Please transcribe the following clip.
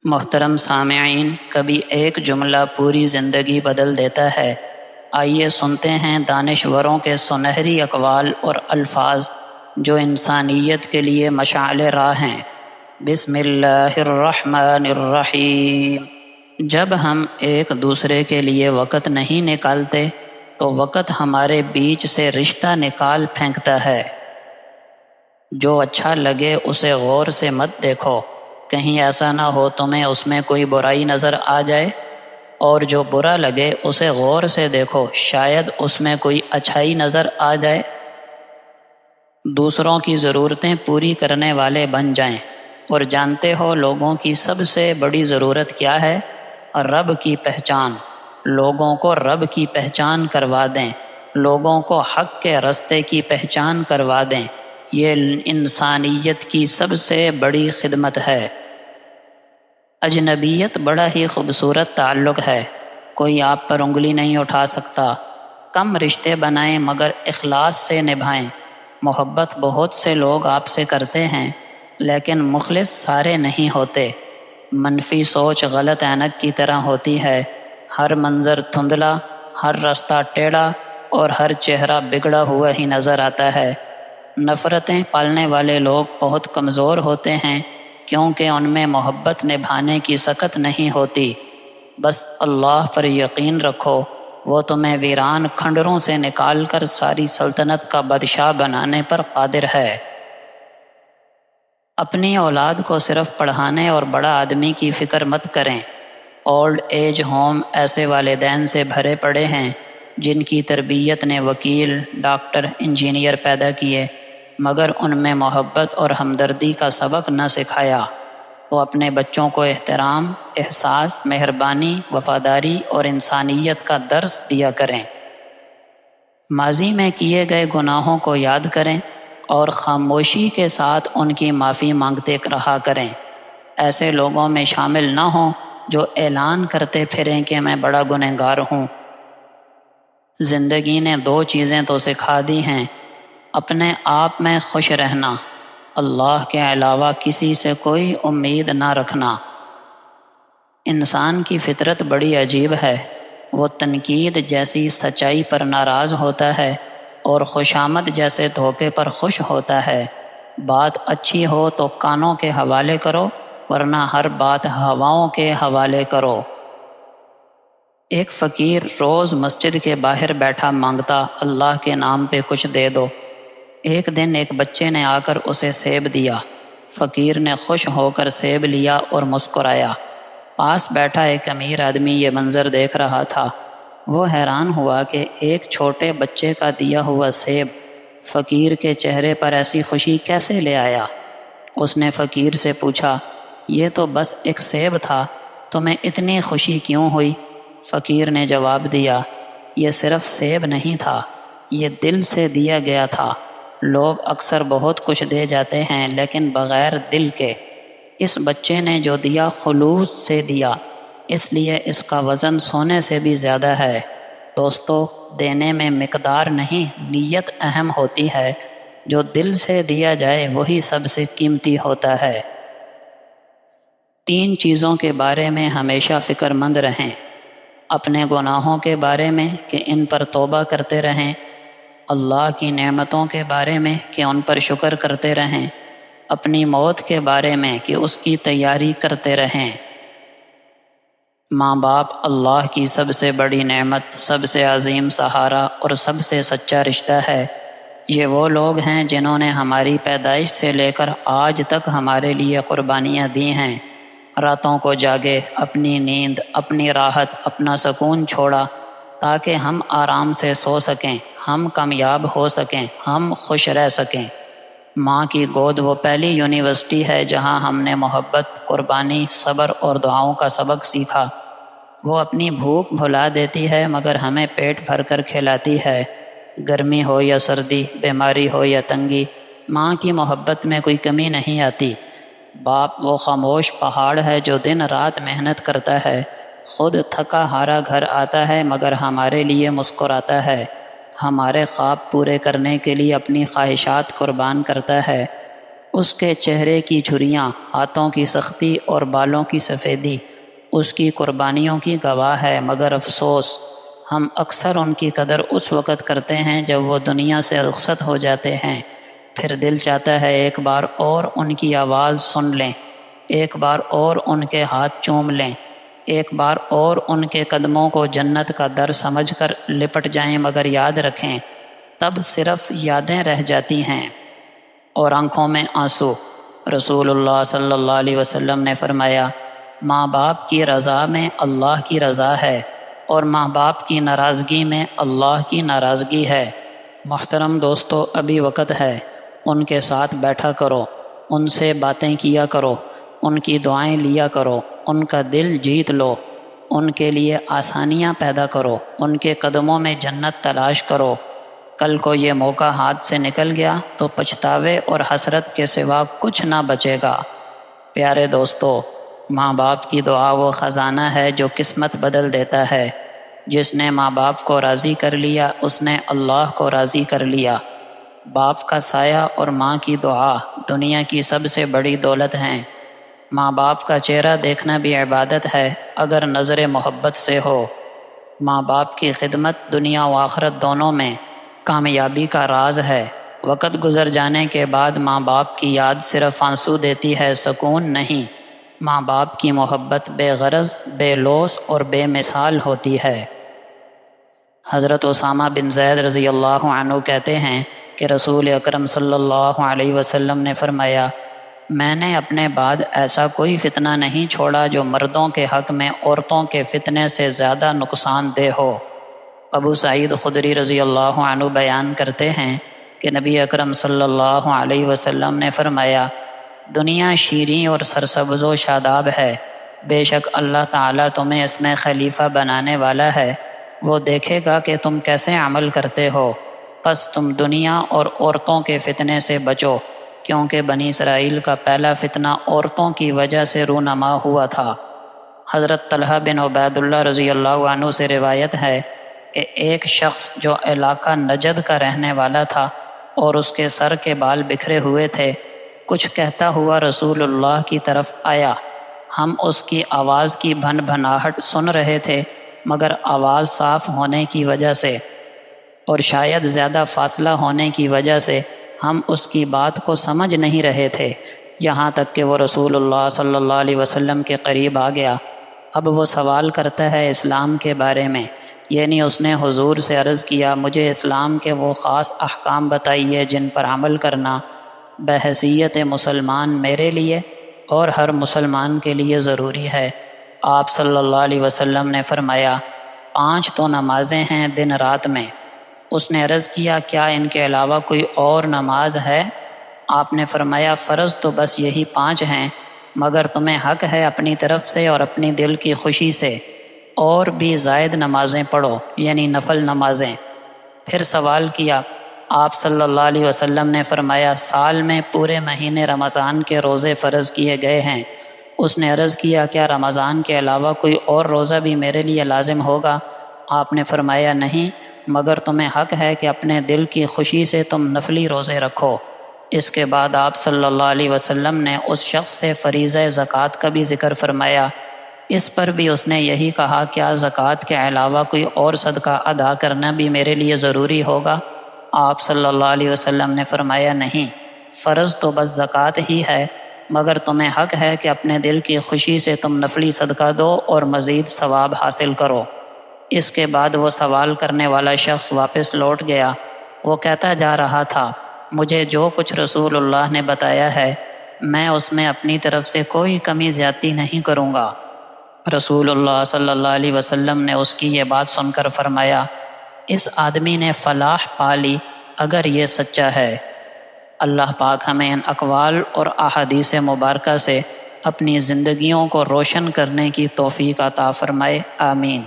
محترم سامعین، کبھی ایک جملہ پوری زندگی بدل دیتا ہے۔ آئیے سنتے ہیں دانشوروں کے سنہری اقوال اور الفاظ جو انسانیت کے لیے مشعل راہ ہیں۔ بسم اللہ الرحمن الرحیم۔ جب ہم ایک دوسرے کے لیے وقت نہیں نکالتے تو وقت ہمارے بیچ سے رشتہ نکال پھینکتا ہے۔ جو اچھا لگے اسے غور سے مت دیکھو، کہیں ایسا نہ ہو تمہیں اس میں کوئی برائی نظر آ جائے، اور جو برا لگے اسے غور سے دیکھو، شاید اس میں کوئی اچھائی نظر آ جائے۔ دوسروں کی ضرورتیں پوری کرنے والے بن جائیں، اور جانتے ہو لوگوں کی سب سے بڑی ضرورت کیا ہے؟ رب کی پہچان۔ لوگوں کو رب کی پہچان کروا دیں، لوگوں کو حق کے راستے کی پہچان کروا دیں، یہ انسانیت کی سب سے بڑی خدمت ہے۔ اجنبیت بڑا ہی خوبصورت تعلق ہے، کوئی آپ پر انگلی نہیں اٹھا سکتا۔ کم رشتے بنائیں مگر اخلاص سے نبھائیں۔ محبت بہت سے لوگ آپ سے کرتے ہیں، لیکن مخلص سارے نہیں ہوتے۔ منفی سوچ غلط عینک کی طرح ہوتی ہے، ہر منظر دھندلا، ہر راستہ ٹیڑھا اور ہر چہرہ بگڑا ہوا ہی نظر آتا ہے۔ نفرتیں پالنے والے لوگ بہت کمزور ہوتے ہیں، کیونکہ ان میں محبت نبھانے کی سکت نہیں ہوتی۔ بس اللہ پر یقین رکھو، وہ تمہیں ویران کھنڈروں سے نکال کر ساری سلطنت کا بادشاہ بنانے پر قادر ہے۔ اپنی اولاد کو صرف پڑھانے اور بڑا آدمی کی فکر مت کریں۔ اولڈ ایج ہوم ایسے والدین سے بھرے پڑے ہیں جن کی تربیت نے وکیل، ڈاکٹر، انجینئر پیدا کیے، مگر ان میں محبت اور ہمدردی کا سبق نہ سکھایا۔ وہ اپنے بچوں کو احترام، احساس، مہربانی، وفاداری اور انسانیت کا درس دیا کریں۔ ماضی میں کیے گئے گناہوں کو یاد کریں اور خاموشی کے ساتھ ان کی معافی مانگتے رہا کریں۔ ایسے لوگوں میں شامل نہ ہوں جو اعلان کرتے پھریں کہ میں بڑا گنہگار ہوں۔ زندگی نے دو چیزیں تو سکھا دی ہیں: اپنے آپ میں خوش رہنا، اللہ کے علاوہ کسی سے کوئی امید نہ رکھنا۔ انسان کی فطرت بڑی عجیب ہے، وہ تنقید جیسی سچائی پر ناراض ہوتا ہے اور خوشامد جیسے دھوکے پر خوش ہوتا ہے۔ بات اچھی ہو تو کانوں کے حوالے کرو، ورنہ ہر بات ہواؤں کے حوالے کرو۔ ایک فقیر روز مسجد کے باہر بیٹھا مانگتا، اللہ کے نام پہ کچھ دے دو۔ ایک دن ایک بچے نے آ کر اسے سیب دیا۔ فقیر نے خوش ہو کر سیب لیا اور مسکرایا۔ پاس بیٹھا ایک امیر آدمی یہ منظر دیکھ رہا تھا۔ وہ حیران ہوا کہ ایک چھوٹے بچے کا دیا ہوا سیب فقیر کے چہرے پر ایسی خوشی کیسے لے آیا۔ اس نے فقیر سے پوچھا، یہ تو بس ایک سیب تھا، تمہیں اتنی خوشی کیوں ہوئی؟ فقیر نے جواب دیا، یہ صرف سیب نہیں تھا، یہ دل سے دیا گیا تھا۔ لوگ اکثر بہت کچھ دے جاتے ہیں لیکن بغیر دل کے۔ اس بچے نے جو دیا خلوص سے دیا، اس لیے اس کا وزن سونے سے بھی زیادہ ہے۔ دوستو، دینے میں مقدار نہیں، نیت اہم ہوتی ہے۔ جو دل سے دیا جائے وہی سب سے قیمتی ہوتا ہے۔ 3 چیزوں کے بارے میں ہمیشہ فکر مند رہیں: اپنے گناہوں کے بارے میں کہ ان پر توبہ کرتے رہیں، اللہ کی نعمتوں کے بارے میں کہ ان پر شکر کرتے رہیں، اپنی موت کے بارے میں کہ اس کی تیاری کرتے رہیں۔ ماں باپ اللہ کی سب سے بڑی نعمت، سب سے عظیم سہارا اور سب سے سچا رشتہ ہے۔ یہ وہ لوگ ہیں جنہوں نے ہماری پیدائش سے لے کر آج تک ہمارے لیے قربانیاں دی ہیں۔ راتوں کو جاگے، اپنی نیند، اپنی راحت، اپنا سکون چھوڑا تاکہ ہم آرام سے سو سکیں، ہم کامیاب ہو سکیں، ہم خوش رہ سکیں۔ ماں کی گود وہ پہلی یونیورسٹی ہے جہاں ہم نے محبت، قربانی، صبر اور دعاؤں کا سبق سیکھا۔ وہ اپنی بھوک بھلا دیتی ہے مگر ہمیں پیٹ بھر کر کھلاتی ہے۔ گرمی ہو یا سردی، بیماری ہو یا تنگی، ماں کی محبت میں کوئی کمی نہیں آتی۔ باپ وہ خاموش پہاڑ ہے جو دن رات محنت کرتا ہے، خود تھکا ہارا گھر آتا ہے مگر ہمارے لیے مسکراتا ہے، ہمارے خواب پورے کرنے کے لیے اپنی خواہشات قربان کرتا ہے۔ اس کے چہرے کی جھریاں، ہاتھوں کی سختی اور بالوں کی سفیدی اس کی قربانیوں کی گواہ ہے، مگر افسوس ہم اکثر ان کی قدر اس وقت کرتے ہیں جب وہ دنیا سے رخصت ہو جاتے ہیں۔ پھر دل چاہتا ہے ایک بار اور ان کی آواز سن لیں، ایک بار اور ان کے ہاتھ چوم لیں، ایک بار اور ان کے قدموں کو جنت کا در سمجھ کر لپٹ جائیں، مگر یاد رکھیں تب صرف یادیں رہ جاتی ہیں اور آنکھوں میں آنسو۔ رسول اللہ صلی اللہ علیہ وسلم نے فرمایا، ماں باپ کی رضا میں اللہ کی رضا ہے اور ماں باپ کی ناراضگی میں اللہ کی ناراضگی ہے۔ محترم دوستو، ابھی وقت ہے، ان کے ساتھ بیٹھا کرو، ان سے باتیں کیا کرو، ان کی دعائیں لیا کرو، ان کا دل جیت لو، ان کے لیے آسانیاں پیدا کرو، ان کے قدموں میں جنت تلاش کرو۔ کل کو یہ موقع ہاتھ سے نکل گیا تو پچھتاوے اور حسرت کے سوا کچھ نہ بچے گا۔ پیارے دوستو، ماں باپ کی دعا وہ خزانہ ہے جو قسمت بدل دیتا ہے۔ جس نے ماں باپ کو راضی کر لیا اس نے اللہ کو راضی کر لیا۔ باپ کا سایہ اور ماں کی دعا دنیا کی سب سے بڑی دولت ہیں۔ ماں باپ کا چہرہ دیکھنا بھی عبادت ہے اگر نظر محبت سے ہو۔ ماں باپ کی خدمت دنیا و آخرت دونوں میں کامیابی کا راز ہے۔ وقت گزر جانے کے بعد ماں باپ کی یاد صرف آنسو دیتی ہے، سکون نہیں۔ ماں باپ کی محبت بے غرض، بے لوث اور بے مثال ہوتی ہے۔ حضرت اسامہ بن زید رضی اللہ عنہ کہتے ہیں کہ رسول اکرم صلی اللہ علیہ وسلم نے فرمایا، میں نے اپنے بعد ایسا کوئی فتنہ نہیں چھوڑا جو مردوں کے حق میں عورتوں کے فتنے سے زیادہ نقصان دہ ہو۔ ابو سعید خدری رضی اللہ عنہ بیان کرتے ہیں کہ نبی اکرم صلی اللہ علیہ وسلم نے فرمایا، دنیا شیریں اور سرسبز و شاداب ہے، بے شک اللہ تعالیٰ تمہیں اس میں خلیفہ بنانے والا ہے، وہ دیکھے گا کہ تم کیسے عمل کرتے ہو، پس تم دنیا اور عورتوں کے فتنے سے بچو، کیونکہ بنی اسرائیل کا پہلا فتنہ عورتوں کی وجہ سے رونما ہوا تھا۔ حضرت طلحہ بن عبید اللہ رضی اللہ عنہ سے روایت ہے کہ ایک شخص جو علاقہ نجد کا رہنے والا تھا اور اس کے سر کے بال بکھرے ہوئے تھے، کچھ کہتا ہوا رسول اللہ کی طرف آیا۔ ہم اس کی آواز کی بھن بھناہٹ سن رہے تھے، مگر آواز صاف ہونے کی وجہ سے اور شاید زیادہ فاصلہ ہونے کی وجہ سے ہم اس کی بات کو سمجھ نہیں رہے تھے، یہاں تک کہ وہ رسول اللہ صلی اللہ علیہ وسلم کے قریب آ گیا۔ اب وہ سوال کرتا ہے اسلام کے بارے میں، یعنی اس نے حضور سے عرض کیا، مجھے اسلام کے وہ خاص احکام بتائیے جن پر عمل کرنا بحیثیت مسلمان میرے لیے اور ہر مسلمان کے لیے ضروری ہے۔ آپ صلی اللہ علیہ وسلم نے فرمایا، 5 تو نمازیں ہیں دن رات میں۔ اس نے عرض کیا، کیا ان کے علاوہ کوئی اور نماز ہے؟ آپ نے فرمایا، فرض تو بس یہی 5 ہیں، مگر تمہیں حق ہے اپنی طرف سے اور اپنی دل کی خوشی سے اور بھی زائد نمازیں پڑھو، یعنی نفل نمازیں۔ پھر سوال کیا، آپ صلی اللہ علیہ وسلم نے فرمایا، سال میں پورے مہینے رمضان کے روزے فرض کیے گئے ہیں۔ اس نے عرض کیا، کیا رمضان کے علاوہ کوئی اور روزہ بھی میرے لیے لازم ہوگا؟ آپ نے فرمایا، نہیں، مگر تمہیں حق ہے کہ اپنے دل کی خوشی سے تم نفلی روزے رکھو۔ اس کے بعد آپ صلی اللہ علیہ وسلم نے اس شخص سے فریضہ زکوٰۃ کا بھی ذکر فرمایا۔ اس پر بھی اس نے یہی کہا، کیا زکوٰۃ کے علاوہ کوئی اور صدقہ ادا کرنا بھی میرے لیے ضروری ہوگا؟ آپ صلی اللہ علیہ وسلم نے فرمایا، نہیں، فرض تو بس زکوٰۃ ہی ہے، مگر تمہیں حق ہے کہ اپنے دل کی خوشی سے تم نفلی صدقہ دو اور مزید ثواب حاصل کرو۔ اس کے بعد وہ سوال کرنے والا شخص واپس لوٹ گیا۔ وہ کہتا جا رہا تھا، مجھے جو کچھ رسول اللہ نے بتایا ہے میں اس میں اپنی طرف سے کوئی کمی زیادتی نہیں کروں گا۔ رسول اللہ صلی اللہ علیہ وسلم نے اس کی یہ بات سن کر فرمایا، اس آدمی نے فلاح پا لی اگر یہ سچا ہے۔ اللہ پاک ہمیں ان اقوال اور احادیث مبارکہ سے اپنی زندگیوں کو روشن کرنے کی توفیق عطا فرمائے، آمین۔